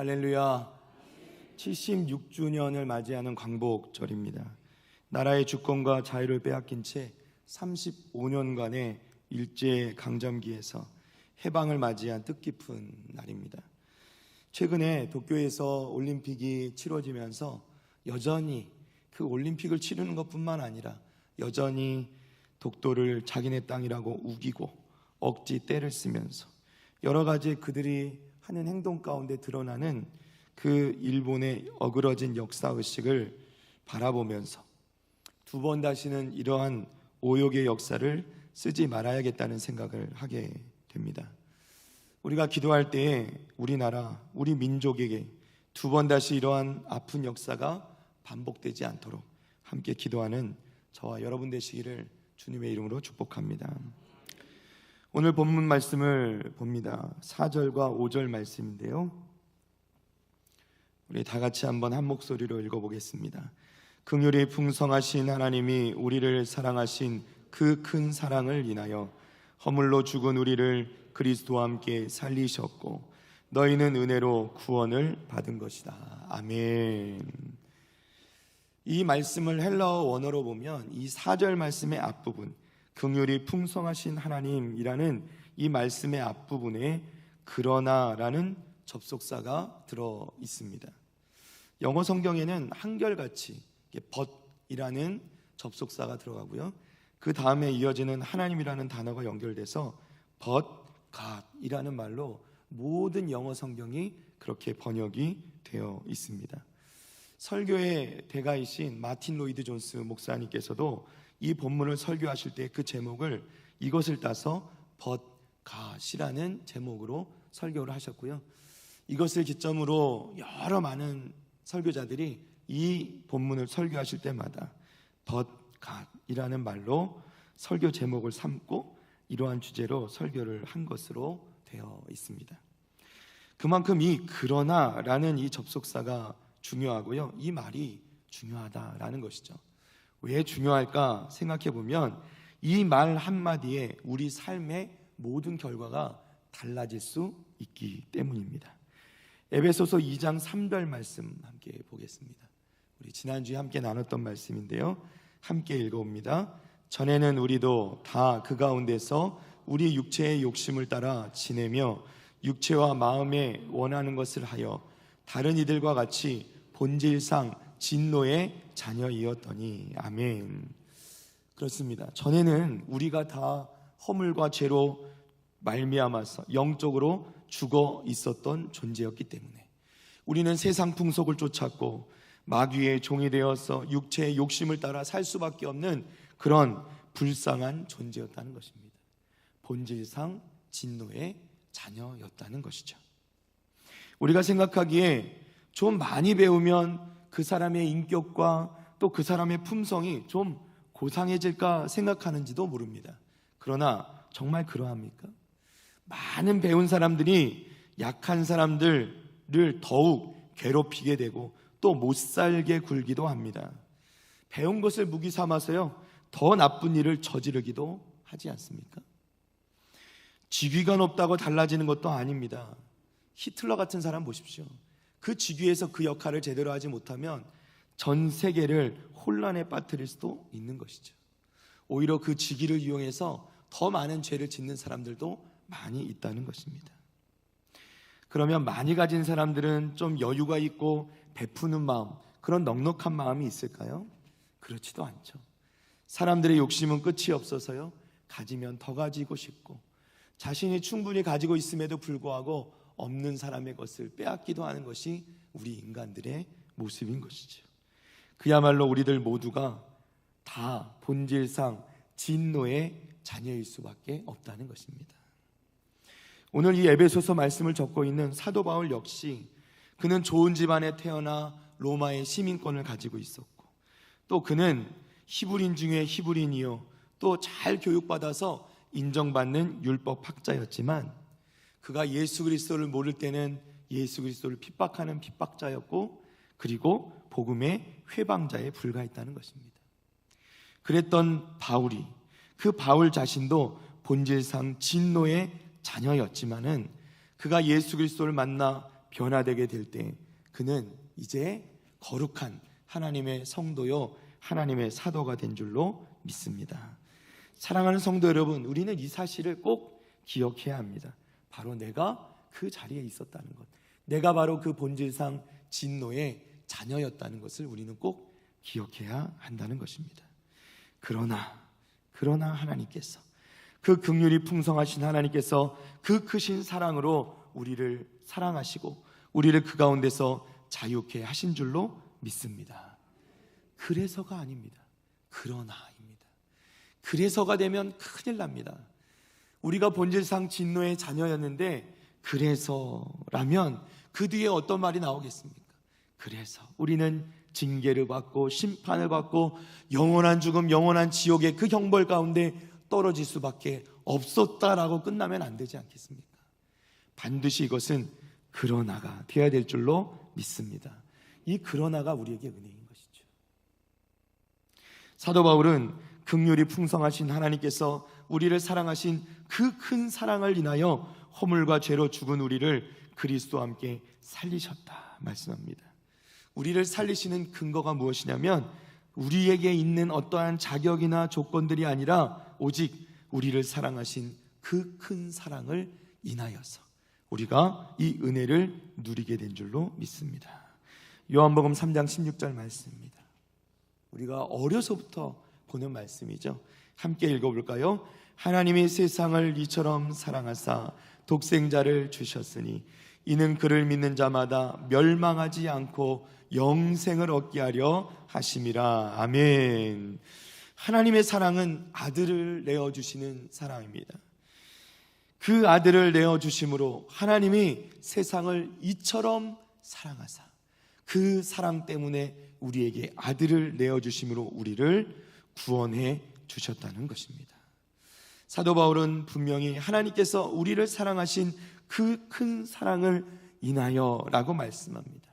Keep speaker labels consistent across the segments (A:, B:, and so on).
A: 할렐루야. 76주년을 맞이하는 광복절입니다. 나라의 주권과 자유를 빼앗긴 채 35년간의 일제강점기에서 해방을 맞이한 뜻깊은 날입니다. 최근에 도쿄에서 올림픽이 치러지면서 여전히 그 올림픽을 치르는 것뿐만 아니라 여전히 독도를 자기네 땅이라고 우기고 억지 때를 쓰면서 여러 가지 그들이 하는 행동 가운데 드러나는 그 일본의 어그러진 역사의식을 바라보면서 두 번 다시는 이러한 오욕의 역사를 쓰지 말아야겠다는 생각을 하게 됩니다. 우리가 기도할 때에 우리나라, 우리 민족에게 두 번 다시 이러한 아픈 역사가 반복되지 않도록 함께 기도하는 저와 여러분 되시기를 주님의 이름으로 축복합니다. 오늘 본문 말씀을 봅니다. 4절과 5절 말씀인데요, 우리 다 같이 한번 한 목소리로 읽어보겠습니다. 긍휼이 풍성하신 하나님이 우리를 사랑하신 그 큰 사랑을 인하여 허물로 죽은 우리를 그리스도와 함께 살리셨고 너희는 은혜로 구원을 받은 것이다. 아멘. 이 말씀을 헬라어 원어로 보면 이 4절 말씀의 앞부분, 긍휼이 풍성하신 하나님이라는 이 말씀의 앞부분에 그러나라는 접속사가 들어 있습니다. 영어 성경에는 한결같이 but이라는 접속사가 들어가고요, 그 다음에 이어지는 하나님이라는 단어가 연결돼서 but God이라는 말로 모든 영어 성경이 그렇게 번역이 되어 있습니다. 설교의 대가이신 마틴 로이드 존스 목사님께서도 이 본문을 설교하실 때 그 제목을 이것을 따서 but God이라는 제목으로 설교를 하셨고요, 이것을 기점으로 여러 많은 설교자들이 이 본문을 설교하실 때마다 but God이라는 말로 설교 제목을 삼고 이러한 주제로 설교를 한 것으로 되어 있습니다. 그만큼 이 그러나라는 이 접속사가 중요하고요, 이 말이 중요하다라는 것이죠. 왜 중요할까 생각해 보면 이 말 한마디에 우리 삶의 모든 결과가 달라질 수 있기 때문입니다. 에베소서 2장 3절 말씀 함께 보겠습니다. 우리 지난주에 함께 나눴던 말씀인데요, 함께 읽어봅니다. 전에는 우리도 다 그 가운데서 우리 육체의 욕심을 따라 지내며 육체와 마음에 원하는 것을 하여 다른 이들과 같이 본질상 진노의 자녀이었더니. 아멘. 그렇습니다. 전에는 우리가 다 허물과 죄로 말미암아서 영적으로 죽어 있었던 존재였기 때문에 우리는 세상 풍속을 쫓았고 마귀의 종이 되어서 육체의 욕심을 따라 살 수밖에 없는 그런 불쌍한 존재였다는 것입니다. 본질상 진노의 자녀였다는 것이죠. 우리가 생각하기에 좀 많이 배우면 그 사람의 인격과 또 그 사람의 품성이 좀 고상해질까 생각하는지도 모릅니다. 그러나 정말 그러합니까? 많은 배운 사람들이 약한 사람들을 더욱 괴롭히게 되고 또 못살게 굴기도 합니다. 배운 것을 무기 삼아서요, 더 나쁜 일을 저지르기도 하지 않습니까? 직위가 높다고 달라지는 것도 아닙니다. 히틀러 같은 사람 보십시오. 그 직위에서 그 역할을 제대로 하지 못하면 전 세계를 혼란에 빠뜨릴 수도 있는 것이죠. 오히려 그 직위를 이용해서 더 많은 죄를 짓는 사람들도 많이 있다는 것입니다. 그러면 많이 가진 사람들은 좀 여유가 있고 베푸는 마음, 그런 넉넉한 마음이 있을까요? 그렇지도 않죠. 사람들의 욕심은 끝이 없어서요, 가지면 더 가지고 싶고 자신이 충분히 가지고 있음에도 불구하고 없는 사람의 것을 빼앗기도 하는 것이 우리 인간들의 모습인 것이죠. 그야말로 우리들 모두가 다 본질상 진노의 자녀일 수밖에 없다는 것입니다. 오늘 이 에베소서 말씀을 적고 있는 사도 바울 역시 그는 좋은 집안에 태어나 로마의 시민권을 가지고 있었고 또 그는 히브리인 중에 히브리인이요 또 잘 교육받아서 인정받는 율법학자였지만 그가 예수 그리스도를 모를 때는 예수 그리스도를 핍박하는 핍박자였고 그리고 복음의 회방자에 불과했다는 것입니다. 그랬던 바울이, 그 바울 자신도 본질상 진노의 자녀였지만은 그가 예수 그리스도를 만나 변화되게 될 때 그는 이제 거룩한 하나님의 성도요 하나님의 사도가 된 줄로 믿습니다. 사랑하는 성도 여러분, 우리는 이 사실을 꼭 기억해야 합니다. 바로 내가 그 자리에 있었다는 것, 내가 바로 그 본질상 진노의 자녀였다는 것을 우리는 꼭 기억해야 한다는 것입니다. 그러나 하나님께서, 그 긍휼이 풍성하신 하나님께서 그 크신 사랑으로 우리를 사랑하시고 우리를 그 가운데서 자유케 하신 줄로 믿습니다. 그래서가 아닙니다. 그러나입니다. 그래서가 되면 큰일 납니다. 우리가 본질상 진노의 자녀였는데 그래서라면 그 뒤에 어떤 말이 나오겠습니까? 그래서 우리는 징계를 받고 심판을 받고 영원한 죽음, 영원한 지옥의 그 형벌 가운데 떨어질 수밖에 없었다라고 끝나면 안 되지 않겠습니까? 반드시 이것은 그러나가 되어야 될 줄로 믿습니다. 이 그러나가 우리에게 은혜인 것이죠. 사도 바울은 긍휼이 풍성하신 하나님께서 우리를 사랑하신 그 큰 사랑을 인하여 허물과 죄로 죽은 우리를 그리스도와 함께 살리셨다 말씀합니다. 우리를 살리시는 근거가 무엇이냐면 우리에게 있는 어떠한 자격이나 조건들이 아니라 오직 우리를 사랑하신 그 큰 사랑을 인하여서 우리가 이 은혜를 누리게 된 줄로 믿습니다. 요한복음 3장 16절 말씀입니다. 우리가 어려서부터 보는 말씀이죠. 함께 읽어볼까요? 하나님이 세상을 이처럼 사랑하사 독생자를 주셨으니 이는 그를 믿는 자마다 멸망하지 않고 영생을 얻게 하려 하심이라. 아멘. 하나님의 사랑은 아들을 내어주시는 사랑입니다. 그 아들을 내어주심으로 하나님이 세상을 이처럼 사랑하사 그 사랑 때문에 우리에게 아들을 내어주심으로 우리를 구원해 주셨다는 것입니다. 사도 바울은 분명히 하나님께서 우리를 사랑하신 그 큰 사랑을 인하여 라고 말씀합니다.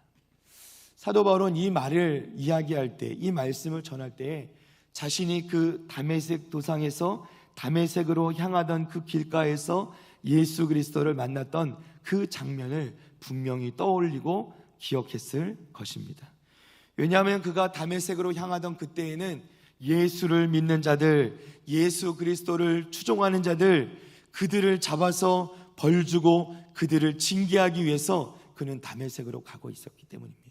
A: 사도 바울은 이 말을 이야기할 때, 이 말씀을 전할 때 자신이 그 다메섹 도상에서 다메섹으로 향하던 그 길가에서 예수 그리스도를 만났던 그 장면을 분명히 떠올리고 기억했을 것입니다. 왜냐하면 그가 다메섹으로 향하던 그때에는 예수를 믿는 자들, 예수 그리스도를 추종하는 자들, 그들을 잡아서 벌주고 그들을 징계하기 위해서 그는 다메섹으로 가고 있었기 때문입니다.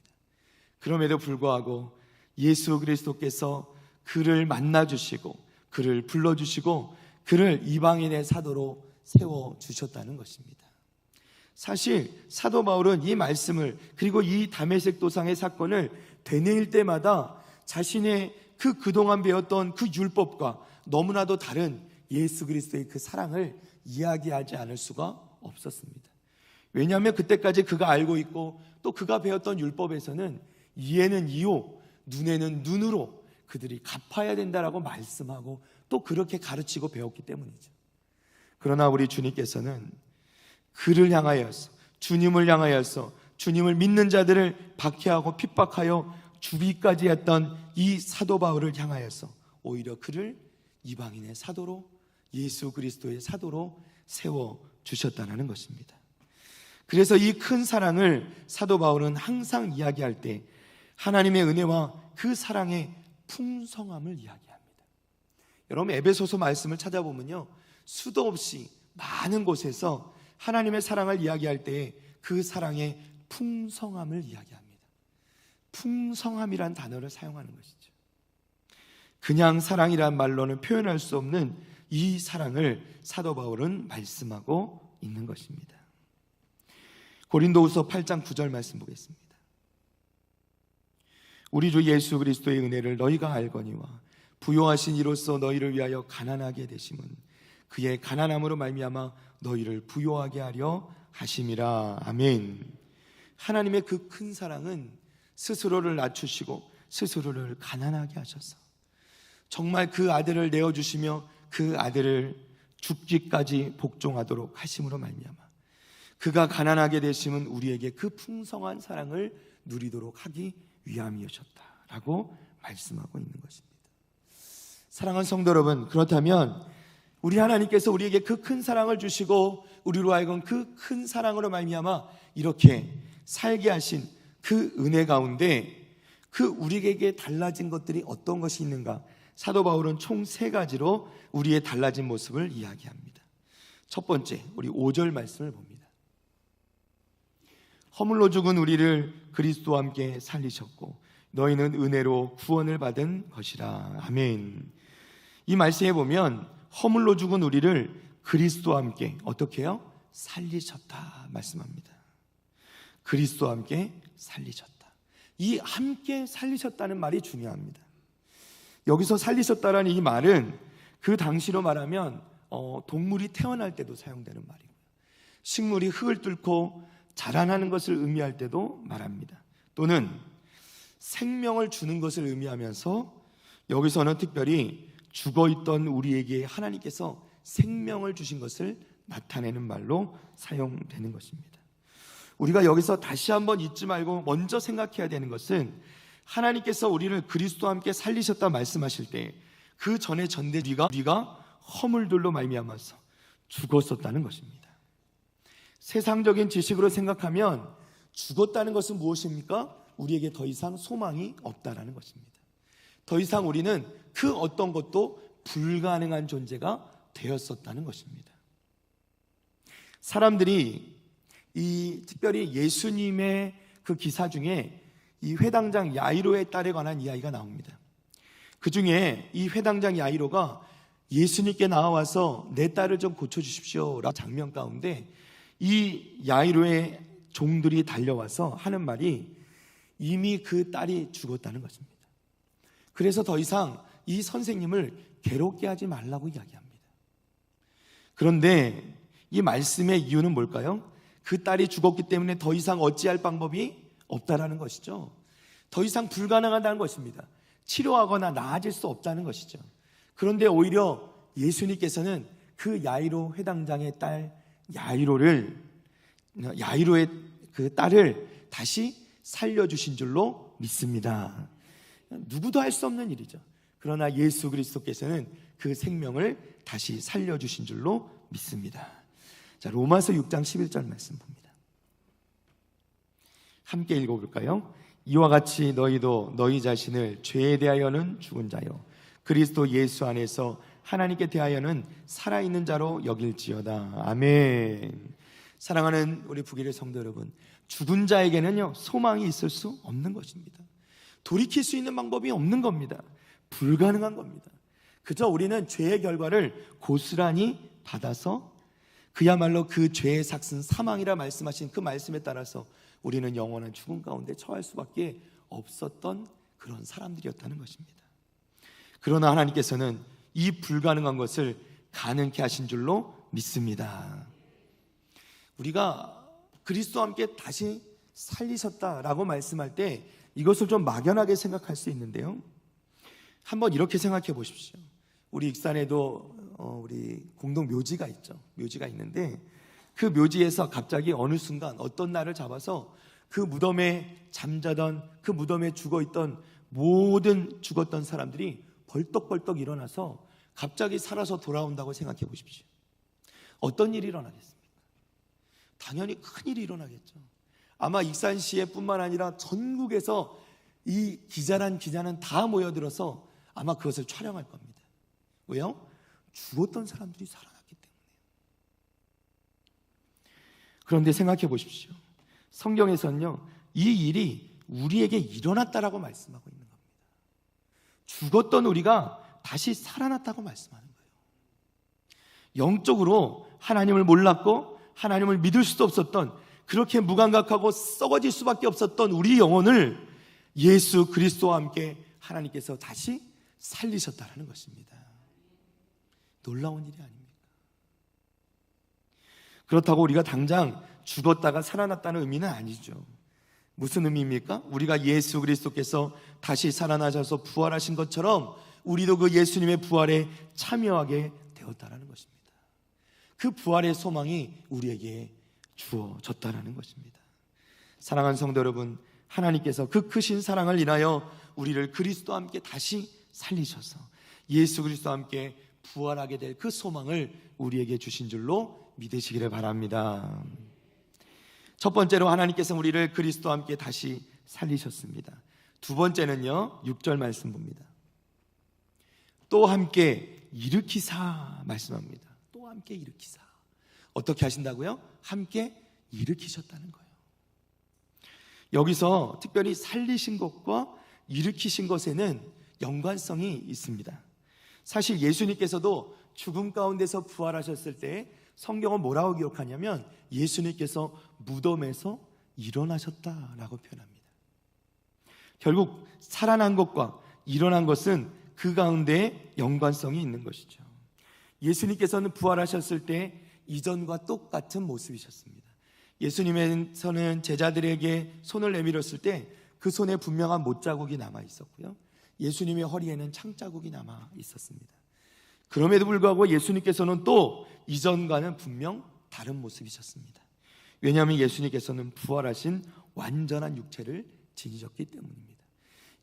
A: 그럼에도 불구하고 예수 그리스도께서 그를 만나주시고 그를 불러주시고 그를 이방인의 사도로 세워주셨다는 것입니다. 사실 사도 바울은 이 말씀을, 그리고 이 다메섹 도상의 사건을 되뇌일 때마다 자신의 그동안 배웠던 그 율법과 너무나도 다른 예수 그리스도의 그 사랑을 이야기하지 않을 수가 없었습니다. 왜냐하면 그때까지 그가 알고 있고 또 그가 배웠던 율법에서는 이에는 이요, 눈에는 눈으로 그들이 갚아야 된다라고 말씀하고 또 그렇게 가르치고 배웠기 때문이죠. 그러나 우리 주님께서는 그를 향하여서, 주님을 향하여서 주님을 믿는 자들을 박해하고 핍박하여 죽이까지 했던 이 사도 바울을 향하여서 오히려 그를 이방인의 사도로, 예수 그리스도의 사도로 세워주셨다는 것입니다. 그래서 이 큰 사랑을 사도 바울은 항상 이야기할 때 하나님의 은혜와 그 사랑의 풍성함을 이야기합니다. 여러분, 에베소서 말씀을 찾아보면요, 수도 없이 많은 곳에서 하나님의 사랑을 이야기할 때 그 사랑의 풍성함을 이야기합니다. 풍성함이란 단어를 사용하는 것이죠. 그냥 사랑이란 말로는 표현할 수 없는 이 사랑을 사도 바울은 말씀하고 있는 것입니다. 고린도후서 8장 9절 말씀 보겠습니다. 우리 주 예수 그리스도의 은혜를 너희가 알거니와 부요하신 이로써 너희를 위하여 가난하게 되심은 그의 가난함으로 말미암아 너희를 부요하게 하려 하심이라. 아멘. 하나님의 그 큰 사랑은 스스로를 낮추시고 스스로를 가난하게 하셔서 정말 그 아들을 내어주시며 그 아들을 죽기까지 복종하도록 하심으로 말미암아 그가 가난하게 되심은 우리에게 그 풍성한 사랑을 누리도록 하기 위함이셨다라고 말씀하고 있는 것입니다. 사랑하는 성도 여러분, 그렇다면 우리 하나님께서 우리에게 그 큰 사랑을 주시고 우리로 하여금 그 큰 사랑으로 말미암아 이렇게 살게 하신 그 은혜 가운데 그 우리에게 달라진 것들이 어떤 것이 있는가? 사도 바울은 총 3가지로 우리의 달라진 모습을 이야기합니다. 첫 번째, 우리 5절 말씀을 봅니다. 허물로 죽은 우리를 그리스도와 함께 살리셨고 너희는 은혜로 구원을 받은 것이라. 아멘. 이 말씀에 보면 허물로 죽은 우리를 그리스도와 함께 어떻게 해요? 살리셨다 말씀합니다. 그리스도와 함께 살리셨다. 이 함께 살리셨다는 말이 중요합니다. 여기서 살리셨다라는 이 말은 그 당시로 말하면 동물이 태어날 때도 사용되는 말이고요, 식물이 흙을 뚫고 자라나는 것을 의미할 때도 말합니다. 또는 생명을 주는 것을 의미하면서 여기서는 특별히 죽어있던 우리에게 하나님께서 생명을 주신 것을 나타내는 말로 사용되는 것입니다. 우리가 여기서 다시 한번 잊지 말고 먼저 생각해야 되는 것은 하나님께서 우리를 그리스도와 함께 살리셨다 말씀하실 때 그 전에 전대 우리가 허물들로 말미암아서 죽었었다는 것입니다. 세상적인 지식으로 생각하면 죽었다는 것은 무엇입니까? 우리에게 더 이상 소망이 없다라는 것입니다. 더 이상 우리는 그 어떤 것도 불가능한 존재가 되었었다는 것입니다. 사람들이 특별히 예수님의 그 기사 중에 이 회당장 야이로의 딸에 관한 이야기가 나옵니다. 그 중에 이 회당장 야이로가 예수님께 나와서 내 딸을 좀 고쳐주십시오 라는 장면 가운데 이 야이로의 종들이 달려와서 하는 말이 이미 그 딸이 죽었다는 것입니다. 그래서 더 이상 이 선생님을 괴롭게 하지 말라고 이야기합니다. 그런데 이 말씀의 이유는 뭘까요? 그 딸이 죽었기 때문에 더 이상 어찌할 방법이 없다라는 것이죠. 더 이상 불가능하다는 것입니다. 치료하거나 나아질 수 없다는 것이죠. 그런데 오히려 예수님께서는 그 야이로 회당장의 딸 야이로의 그 딸을 다시 살려주신 줄로 믿습니다. 누구도 할 수 없는 일이죠. 그러나 예수 그리스도께서는 그 생명을 다시 살려주신 줄로 믿습니다. 자, 로마서 6장 11절 말씀 봅니다. 함께 읽어볼까요? 이와 같이 너희도 너희 자신을 죄에 대하여는 죽은 자요 그리스도 예수 안에서 하나님께 대하여는 살아있는 자로 여길지어다. 아멘. 사랑하는 우리 북일의 성도 여러분, 죽은 자에게는요 소망이 있을 수 없는 것입니다. 돌이킬 수 있는 방법이 없는 겁니다. 불가능한 겁니다. 그저 우리는 죄의 결과를 고스란히 받아서 그야말로 그 죄의 삭슨 사망이라 말씀하신 그 말씀에 따라서 우리는 영원한 죽음 가운데 처할 수밖에 없었던 그런 사람들이었다는 것입니다. 그러나 하나님께서는 이 불가능한 것을 가능케 하신 줄로 믿습니다. 우리가 그리스도와 함께 다시 살리셨다라고 말씀할 때 이것을 좀 막연하게 생각할 수 있는데요, 한번 이렇게 생각해 보십시오. 우리 익산에도 우리 공동 묘지가 있죠. 묘지가 있는데 그 묘지에서 갑자기 어느 순간 어떤 날을 잡아서 그 무덤에 잠자던, 그 무덤에 죽어있던 모든 죽었던 사람들이 벌떡벌떡 일어나서 갑자기 살아서 돌아온다고 생각해 보십시오. 어떤 일이 일어나겠습니까? 당연히 큰일이 일어나겠죠. 아마 익산시에 뿐만 아니라 전국에서 이 기자는 다 모여들어서 아마 그것을 촬영할 겁니다. 왜요? 죽었던 사람들이 살아났기 때문에. 그런데 생각해 보십시오. 성경에서는요 이 일이 우리에게 일어났다라고 말씀하고 있는 겁니다. 죽었던 우리가 다시 살아났다고 말씀하는 거예요. 영적으로 하나님을 몰랐고 하나님을 믿을 수도 없었던, 그렇게 무감각하고 썩어질 수밖에 없었던 우리 영혼을 예수 그리스도와 함께 하나님께서 다시 살리셨다는 것입니다. 놀라운 일이 아닙니까? 그렇다고 우리가 당장 죽었다가 살아났다는 의미는 아니죠. 무슨 의미입니까? 우리가 예수 그리스도께서 다시 살아나셔서 부활하신 것처럼 우리도 그 예수님의 부활에 참여하게 되었다는 것입니다. 그 부활의 소망이 우리에게 주어졌다는 것입니다. 사랑하는 성도 여러분, 하나님께서 그 크신 사랑을 인하여 우리를 그리스도와 함께 다시 살리셔서 예수 그리스도와 함께 부활하게 될 그 소망을 우리에게 주신 줄로 믿으시기를 바랍니다. 첫 번째로 하나님께서 우리를 그리스도와 함께 다시 살리셨습니다. 두 번째는요, 6절 말씀 봅니다. 또 함께 일으키사 말씀합니다. 또 함께 일으키사. 어떻게 하신다고요? 함께 일으키셨다는 거예요. 여기서 특별히 살리신 것과 일으키신 것에는 연관성이 있습니다. 사실 예수님께서도 죽음 가운데서 부활하셨을 때 성경은 뭐라고 기록하냐면 예수님께서 무덤에서 일어나셨다라고 표현합니다. 결국 살아난 것과 일어난 것은 그 가운데 연관성이 있는 것이죠. 예수님께서는 부활하셨을 때 이전과 똑같은 모습이셨습니다. 예수님께서는 제자들에게 손을 내밀었을 때 그 손에 분명한 못자국이 남아 있었고요, 예수님의 허리에는 창자국이 남아 있었습니다. 그럼에도 불구하고 예수님께서는 또 이전과는 분명 다른 모습이셨습니다. 왜냐하면 예수님께서는 부활하신 완전한 육체를 지니셨기 때문입니다.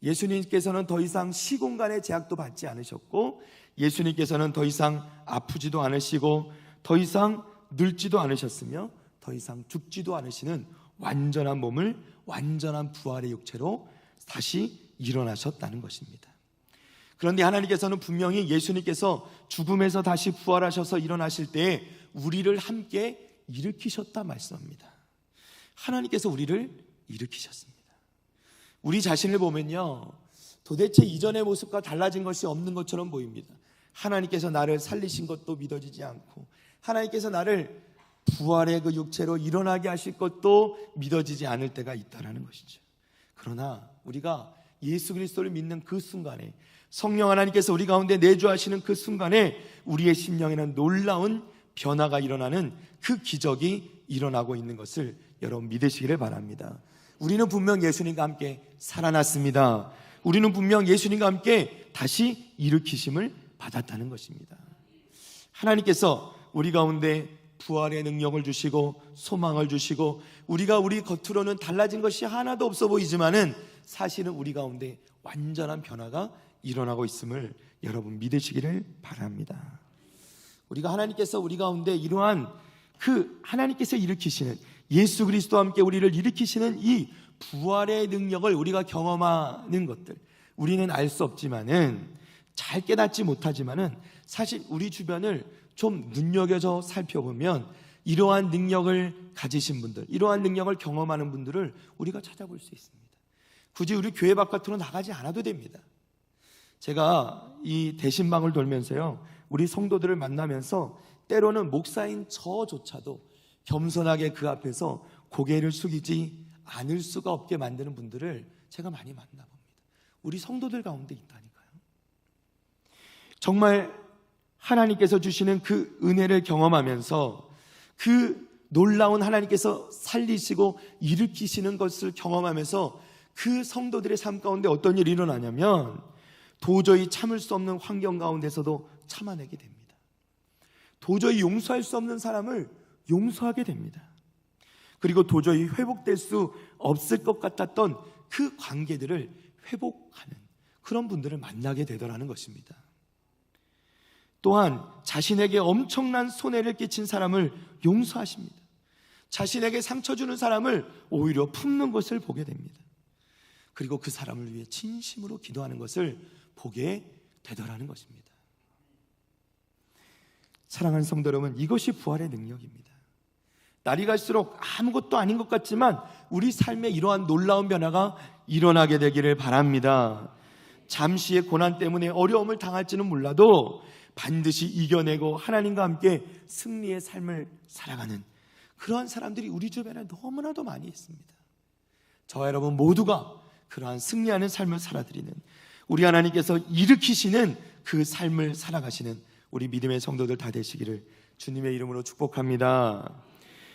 A: 예수님께서는 더 이상 시공간의 제약도 받지 않으셨고, 예수님께서는 더 이상 아프지도 않으시고 더 이상 늙지도 않으셨으며 더 이상 죽지도 않으시는 완전한 몸을 완전한 부활의 육체로 다시 일어나셨다는 것입니다. 그런데 하나님께서는 분명히 예수님께서 죽음에서 다시 부활하셔서 일어나실 때 우리를 함께 일으키셨다 말씀합니다. 하나님께서 우리를 일으키셨습니다. 우리 자신을 보면요, 도대체 이전의 모습과 달라진 것이 없는 것처럼 보입니다. 하나님께서 나를 살리신 것도 믿어지지 않고, 하나님께서 나를 부활의 그 육체로 일어나게 하실 것도 믿어지지 않을 때가 있다는 것이죠. 그러나 우리가 예수 그리스도를 믿는 그 순간에, 성령 하나님께서 우리 가운데 내주하시는 그 순간에 우리의 심령에는 놀라운 변화가 일어나는 그 기적이 일어나고 있는 것을 여러분 믿으시기를 바랍니다. 우리는 분명 예수님과 함께 살아났습니다. 우리는 분명 예수님과 함께 다시 일으키심을 받았다는 것입니다. 하나님께서 우리 가운데 부활의 능력을 주시고 소망을 주시고, 우리가 우리 겉으로는 달라진 것이 하나도 없어 보이지만은 사실은 우리 가운데 완전한 변화가 일어나고 있음을 여러분 믿으시기를 바랍니다. 우리가 하나님께서 우리 가운데 이러한 그 하나님께서 일으키시는, 예수 그리스도와 함께 우리를 일으키시는 이 부활의 능력을 우리가 경험하는 것들, 우리는 알 수 없지만은, 잘 깨닫지 못하지만은 사실 우리 주변을 좀 눈여겨서 살펴보면 이러한 능력을 가지신 분들, 이러한 능력을 경험하는 분들을 우리가 찾아볼 수 있습니다. 굳이 우리 교회 바깥으로 나가지 않아도 됩니다. 제가 이 대신방을 돌면서요, 우리 성도들을 만나면서 때로는 목사인 저조차도 겸손하게 그 앞에서 고개를 숙이지 않을 수가 없게 만드는 분들을 제가 많이 만나봅니다. 우리 성도들 가운데 있다니까요. 정말 하나님께서 주시는 그 은혜를 경험하면서 그 놀라운 하나님께서 살리시고 일으키시는 것을 경험하면서 그 성도들의 삶 가운데 어떤 일이 일어나냐면 도저히 참을 수 없는 환경 가운데서도 참아내게 됩니다. 도저히 용서할 수 없는 사람을 용서하게 됩니다. 그리고 도저히 회복될 수 없을 것 같았던 그 관계들을 회복하는 그런 분들을 만나게 되더라는 것입니다. 또한 자신에게 엄청난 손해를 끼친 사람을 용서하십니다. 자신에게 상처 주는 사람을 오히려 품는 것을 보게 됩니다. 그리고 그 사람을 위해 진심으로 기도하는 것을 보게 되더라는 것입니다. 사랑하는 성도 여러분, 이것이 부활의 능력입니다. 날이 갈수록 아무것도 아닌 것 같지만 우리 삶에 이러한 놀라운 변화가 일어나게 되기를 바랍니다. 잠시의 고난 때문에 어려움을 당할지는 몰라도 반드시 이겨내고 하나님과 함께 승리의 삶을 살아가는 그러한 사람들이 우리 주변에 너무나도 많이 있습니다. 저와 여러분 모두가 그러한 승리하는 삶을 살아드리는, 우리 하나님께서 일으키시는 그 삶을 살아가시는 우리 믿음의 성도들 다 되시기를 주님의 이름으로 축복합니다.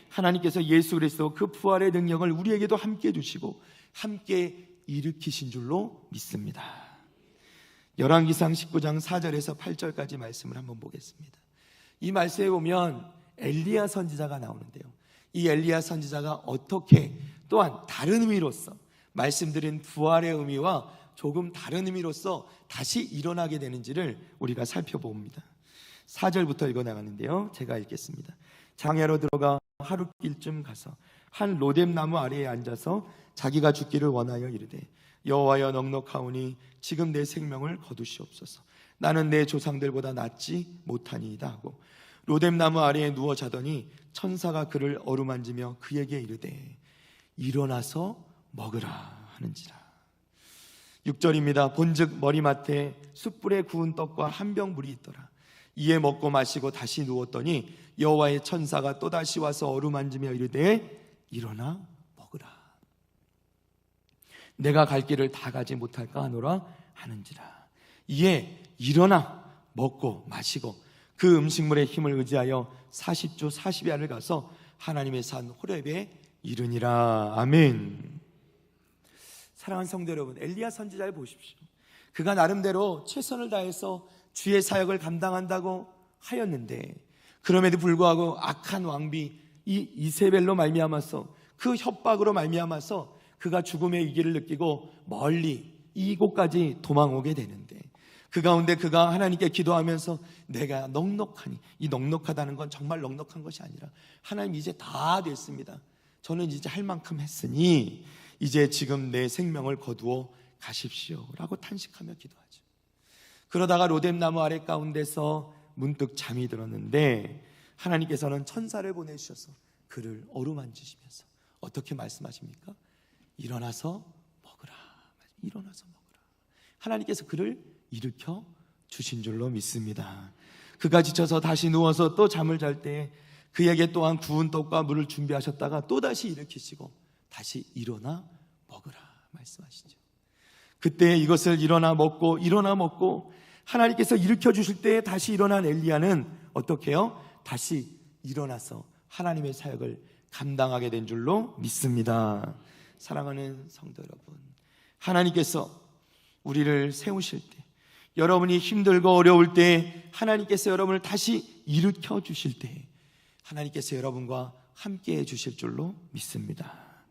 A: 하나님께서 예수 그리스도 그 부활의 능력을 우리에게도 함께 주시고 함께 일으키신 줄로 믿습니다. 열왕기상 19장 4절에서 8절까지 말씀을 한번 보겠습니다. 이 말씀에 보면 엘리야 선지자가 나오는데요, 이 엘리야 선지자가 어떻게 또한 다른 의미로서 말씀드린 부활의 의미와 조금 다른 의미로서 다시 일어나게 되는지를 우리가 살펴봅니다. 4절부터 읽어나가는데요, 제가 읽겠습니다. 장야로 들어가 하룻길쯤 가서 한 로뎀나무 아래에 앉아서 자기가 죽기를 원하여 이르되 여호와여 넉넉하오니 지금 내 생명을 거두시옵소서. 나는 내 조상들보다 낫지 못하니이다 하고 로뎀나무 아래에 누워 자더니 천사가 그를 어루만지며 그에게 이르되 일어나서 먹으라 하는지라. 6절입니다. 본즉 머리맡에 숯불에 구운 떡과 한 병 물이 있더라. 이에 먹고 마시고 다시 누웠더니 여호와의 천사가 또다시 와서 어루만지며 이르되 일어나 먹으라. 내가 갈 길을 다 가지 못할까 하노라 하는지라. 이에 일어나 먹고 마시고 그 음식물의 힘을 의지하여 40주 40야를 가서 하나님의 산 호렙에 이르니라. 아멘. 사랑하는 성도 여러분, 엘리야 선지자를 보십시오. 그가 나름대로 최선을 다해서 주의 사역을 감당한다고 하였는데 그럼에도 불구하고 악한 왕비 이 이세벨로 말미암아서 그 협박으로 말미암아서 그가 죽음의 위기를 느끼고 멀리 이곳까지 도망오게 되는데 그 가운데 그가 하나님께 기도하면서 내가 넉넉하니, 이 넉넉하다는 건 정말 넉넉한 것이 아니라 하나님 이제 다 됐습니다. 저는 이제 할 만큼 했으니 이제 지금 내 생명을 거두어 가십시오 라고 탄식하며 기도하죠. 그러다가 로뎀나무 아래 가운데서 문득 잠이 들었는데 하나님께서는 천사를 보내주셔서 그를 어루만지시면서 어떻게 말씀하십니까? 일어나서 먹으라. 일어나서 먹으라. 하나님께서 그를 일으켜 주신 줄로 믿습니다. 그가 지쳐서 다시 누워서 또 잠을 잘 때 그에게 또한 구운 떡과 물을 준비하셨다가 또다시 일으키시고 다시 일어나 먹으라 말씀하시죠. 그때 이것을 일어나 먹고 하나님께서 일으켜 주실 때 다시 일어난 엘리야는 어떻게 해요? 다시 일어나서 하나님의 사역을 감당하게 된 줄로 믿습니다. 사랑하는 성도 여러분, 하나님께서 우리를 세우실 때, 여러분이 힘들고 어려울 때 하나님께서 여러분을 다시 일으켜 주실 때 하나님께서 여러분과 함께 해 주실 줄로 믿습니다.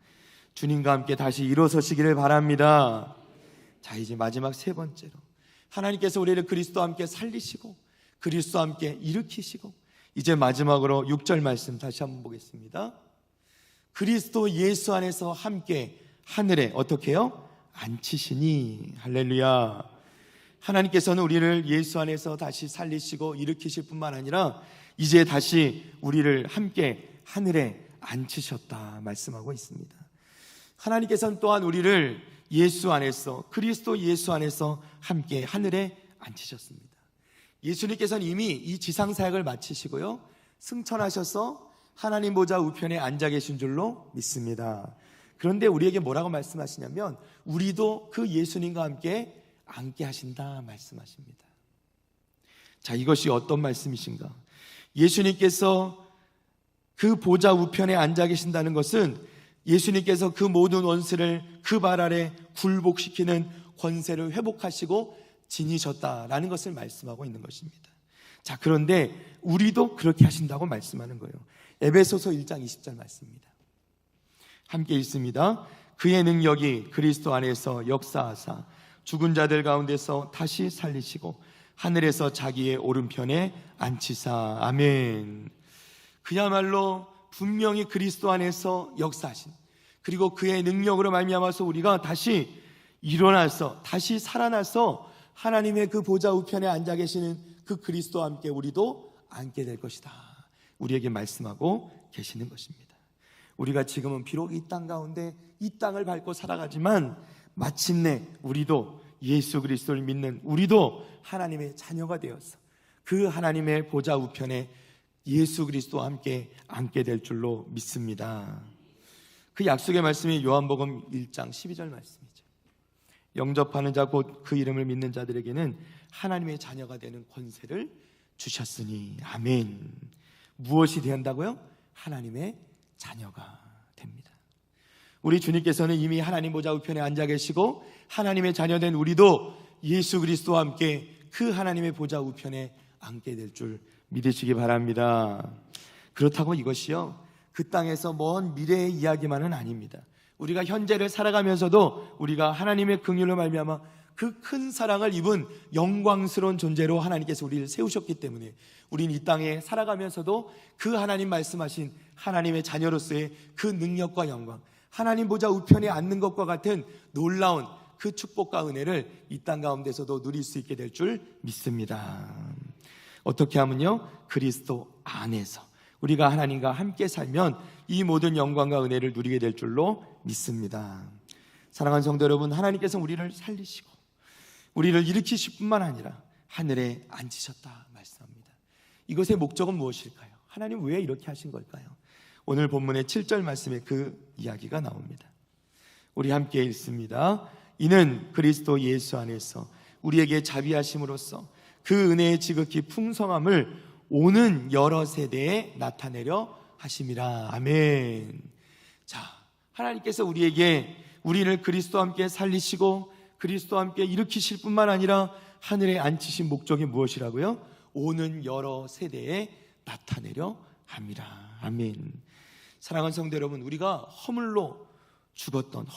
A: 주님과 함께 다시 일어서시기를 바랍니다. 자, 이제 마지막 세 번째로 하나님께서 우리를 그리스도와 함께 살리시고 그리스도와 함께 일으키시고 이제 마지막으로 6절 말씀 다시 한번 보겠습니다. 그리스도 예수 안에서 함께 하늘에 어떻게 해요? 앉히시니. 할렐루야. 하나님께서는 우리를 예수 안에서 다시 살리시고 일으키실 뿐만 아니라 이제 다시 우리를 함께 하늘에 앉히셨다 말씀하고 있습니다. 하나님께서는 또한 우리를 예수 안에서, 그리스도 예수 안에서 함께 하늘에 앉히셨습니다. 예수님께서는 이미 이 지상 사역을 마치시고요 승천하셔서 하나님 보좌 우편에 앉아 계신 줄로 믿습니다. 그런데 우리에게 뭐라고 말씀하시냐면 우리도 그 예수님과 함께 앉게 하신다 말씀하십니다. 자, 이것이 어떤 말씀이신가? 예수님께서 그 보좌 우편에 앉아 계신다는 것은 예수님께서 그 모든 원수를 그 발 아래 굴복시키는 권세를 회복하시고 지니셨다라는 것을 말씀하고 있는 것입니다. 자, 그런데 우리도 그렇게 하신다고 말씀하는 거예요. 에베소서 1장 20절 말씀입니다. 함께 읽습니다. 그의 능력이 그리스도 안에서 역사하사 죽은 자들 가운데서 다시 살리시고 하늘에서 자기의 오른편에 앉히사. 아멘. 그야말로 분명히 그리스도 안에서 역사하신, 그리고 그의 능력으로 말미암아서 우리가 다시 일어나서 다시 살아나서 하나님의 그 보좌 우편에 앉아 계시는 그 그리스도와 함께 우리도 앉게 될 것이다 우리에게 말씀하고 계시는 것입니다. 우리가 지금은 비록 이 땅 가운데 이 땅을 밟고 살아가지만 마침내 우리도 예수 그리스도를 믿는 우리도 하나님의 자녀가 되어서 그 하나님의 보좌 우편에 예수 그리스도와 함께 앉게 될 줄로 믿습니다. 그 약속의 말씀이 요한복음 1장 12절 말씀이죠. 영접하는 자 곧 그 이름을 믿는 자들에게는 하나님의 자녀가 되는 권세를 주셨으니. 아멘. 무엇이 된다고요? 하나님의 자녀가 됩니다. 우리 주님께서는 이미 하나님 보좌 우편에 앉아 계시고 하나님의 자녀된 우리도 예수 그리스도와 함께 그 하나님의 보좌 우편에 앉게 될 줄 믿으시기 바랍니다. 그렇다고 이것이요 그 땅에서 먼 미래의 이야기만은 아닙니다. 우리가 현재를 살아가면서도 우리가 하나님의 긍휼로 말미암아 그 큰 사랑을 입은 영광스러운 존재로 하나님께서 우리를 세우셨기 때문에 우리는 이 땅에 살아가면서도 그 하나님 말씀하신 하나님의 자녀로서의 그 능력과 영광, 하나님 보좌 우편에 앉는 것과 같은 놀라운 그 축복과 은혜를 이 땅 가운데서도 누릴 수 있게 될 줄 믿습니다. 어떻게 하면요? 그리스도 안에서 우리가 하나님과 함께 살면 이 모든 영광과 은혜를 누리게 될 줄로 믿습니다. 사랑하는 성도 여러분, 하나님께서 우리를 살리시고 우리를 일으키실 뿐만 아니라 하늘에 앉으셨다 말씀합니다. 이것의 목적은 무엇일까요? 하나님 왜 이렇게 하신 걸까요? 오늘 본문의 7절 말씀에 그 이야기가 나옵니다. 우리 함께 읽습니다. 이는 그리스도 예수 안에서 우리에게 자비하심으로써 그 은혜의 지극히 풍성함을 오는 여러 세대에 나타내려 하심이라. 아멘. 자, 하나님께서 우리를 그리스도와 함께 살리시고 그리스도와 함께 일으키실 뿐만 아니라 하늘에 앉히신 목적이 무엇이라고요? 오는 여러 세대에 나타내려 함이라. 아멘. 사랑하는 성도 여러분, 우리가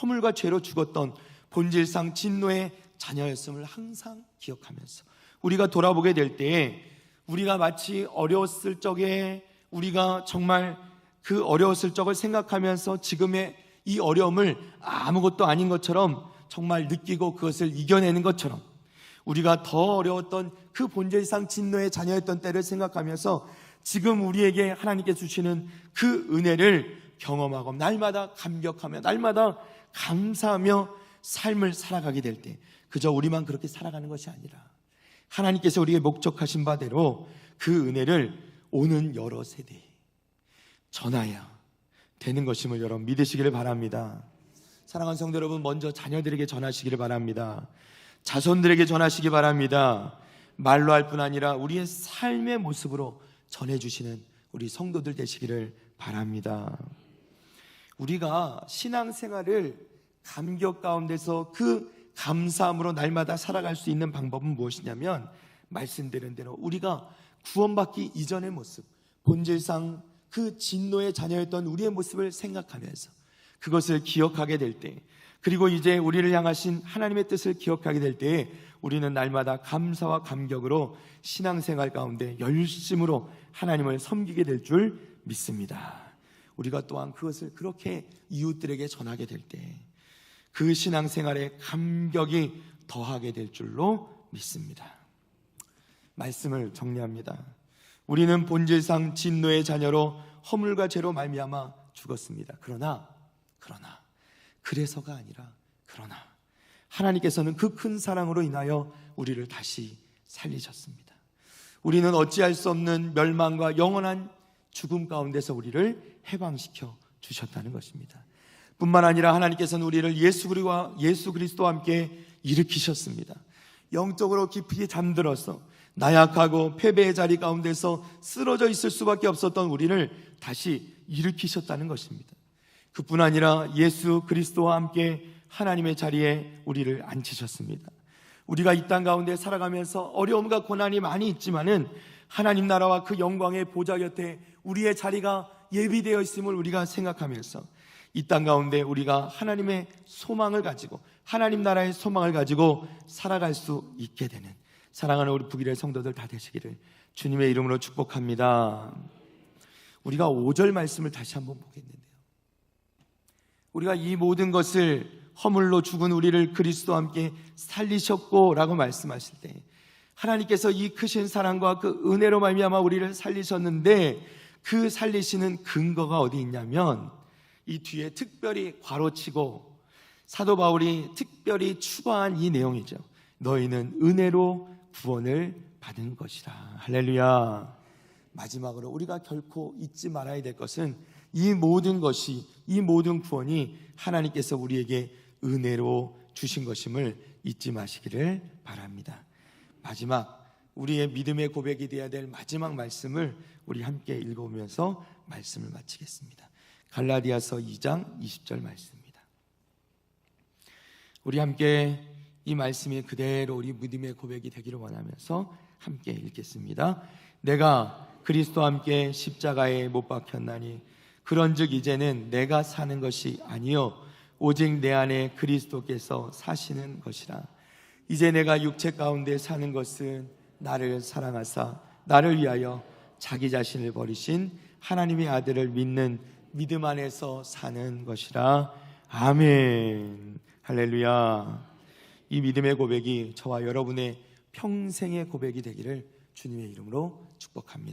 A: 허물과 죄로 죽었던 본질상 진노의 자녀였음을 항상 기억하면서 우리가 돌아보게 될 때에 우리가 마치 어려웠을 적에 우리가 정말 그 어려웠을 적을 생각하면서 지금의 이 어려움을 아무것도 아닌 것처럼 정말 느끼고 그것을 이겨내는 것처럼 우리가 더 어려웠던 그 본질상 진노의 자녀였던 때를 생각하면서 지금 우리에게 하나님께 주시는 그 은혜를 경험하고 날마다 감격하며 날마다 감사하며 삶을 살아가게 될 때 그저 우리만 그렇게 살아가는 것이 아니라 하나님께서 우리에게 목적하신 바대로 그 은혜를 오는 여러 세대에 전하여야 되는 것임을 여러분 믿으시기를 바랍니다. 사랑하는 성도 여러분, 먼저 자녀들에게 전하시기를 바랍니다. 자손들에게 전하시기 바랍니다. 말로 할 뿐 아니라 우리의 삶의 모습으로 전해주시는 우리 성도들 되시기를 바랍니다. 우리가 신앙생활을 감격 가운데서 그 감사함으로 날마다 살아갈 수 있는 방법은 무엇이냐면 말씀드린 대로 우리가 구원받기 이전의 모습, 본질상 그 진노의 자녀였던 우리의 모습을 생각하면서 그것을 기억하게 될 때, 그리고 이제 우리를 향하신 하나님의 뜻을 기억하게 될 때에 우리는 날마다 감사와 감격으로 신앙생활 가운데 열심으로 하나님을 섬기게 될 줄 믿습니다. 우리가 또한 그것을 그렇게 이웃들에게 전하게 될 때 그 신앙생활에 감격이 더하게 될 줄로 믿습니다. 말씀을 정리합니다. 우리는 본질상 진노의 자녀로 허물과 죄로 말미암아 죽었습니다. 그래서가 아니라 하나님께서는 그 큰 사랑으로 인하여 우리를 다시 살리셨습니다. 우리는 어찌할 수 없는 멸망과 영원한 죽음 가운데서 우리를 해방시켜 주셨다는 것입니다. 뿐만 아니라 하나님께서는 우리를 예수 그리스도와 함께 일으키셨습니다. 영적으로 깊이 잠들어서 나약하고 패배의 자리 가운데서 쓰러져 있을 수밖에 없었던 우리를 다시 일으키셨다는 것입니다. 그뿐 아니라 예수 그리스도와 함께 하나님의 자리에 우리를 앉히셨습니다. 우리가 이 땅 가운데 살아가면서 어려움과 고난이 많이 있지만은 하나님 나라와 그 영광의 보좌 곁에 우리의 자리가 예비되어 있음을 우리가 생각하면서 이 땅 가운데 우리가 하나님의 소망을 가지고 하나님 나라의 소망을 가지고 살아갈 수 있게 되는 사랑하는 우리 북일의 성도들 다 되시기를 주님의 이름으로 축복합니다. 우리가 5절 말씀을 다시 한번 보겠는데요, 우리가 이 모든 것을 허물로 죽은 우리를 그리스도와 함께 살리셨고 라고 말씀하실 때 하나님께서 이 크신 사랑과 그 은혜로 말미암아 우리를 살리셨는데 그 살리시는 근거가 어디 있냐면 이 뒤에 특별히 괄호치고 사도 바울이 특별히 추가한 이 내용이죠. 너희는 은혜로 구원을 받은 것이다. 할렐루야. 마지막으로 우리가 결코 잊지 말아야 될 것은 이 모든 구원이 하나님께서 우리에게 은혜로 주신 것임을 잊지 마시기를 바랍니다. 마지막 우리의 믿음의 고백이 되어야 될 마지막 말씀을 우리 함께 읽어보면서 말씀을 마치겠습니다. 갈라디아서 2장 20절 말씀입니다. 우리 함께 이 말씀이 그대로 우리 믿음의 고백이 되기를 원하면서 함께 읽겠습니다. 내가 그리스도와 함께 십자가에 못 박혔나니 그런즉 이제는 내가 사는 것이 아니요 오직 내 안에 그리스도께서 사시는 것이라. 이제 내가 육체 가운데 사는 것은 나를 사랑하사 나를 위하여 자기 자신을 버리신 하나님의 아들을 믿는 믿음 안에서 사는 것이라. 아멘. 할렐루야. 이 믿음의 고백이 저와 여러분의 평생의 고백이 되기를 주님의 이름으로 축복합니다.